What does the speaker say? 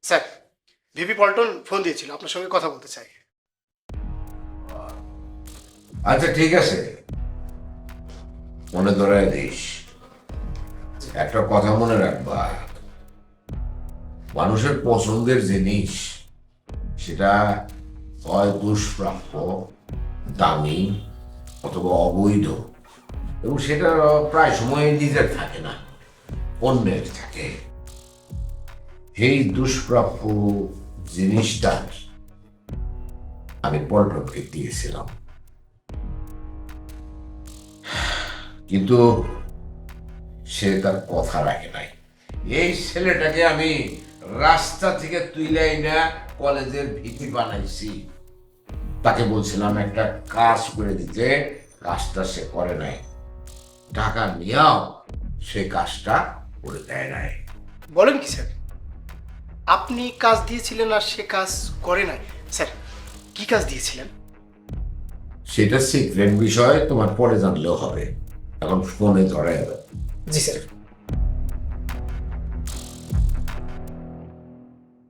Sir, VP Paltan phone দিয়েছিল, আপনার সঙ্গে কথা বলতে চাই। আচ্ছা ঠিক আছে, মনে ধরায় দিস। একটা কথা মনে রাখবা, মানুষের পছন্দের জিনিস সেটা হয় দুষ্প্রাপ্য, দামি অথবা অবৈধ, এবং সেটা প্রায় সময় নিজের থাকে না, অন্যের থাকে। সেই দুষ্প্রাপ্য জিনিসটা আমি পল্টনকে দিয়েছিলাম, কিন্তু সে তার কথা রাখে নাই। এই ছেলেটাকে আমি রাস্তা থেকে তুইলাই না কলেজের ভিপি বানাইছি। তাকে বলছিলাম একটা কাজ করে দিতে, কাজটা সে করে নাই। টাকা নিয়েও সে কাজটা করে দেয় নাই। বলেন কি স্যার? আপনি কাজ দিয়েছিলেন আর সে কাজ করে নাই? স্যার, কি কাজ দিয়েছিলেন? সেটা সিক্রেট বিষয়, তোমার পরে জানলেও হবে, এখন ফোনে ধরে জি স্যার।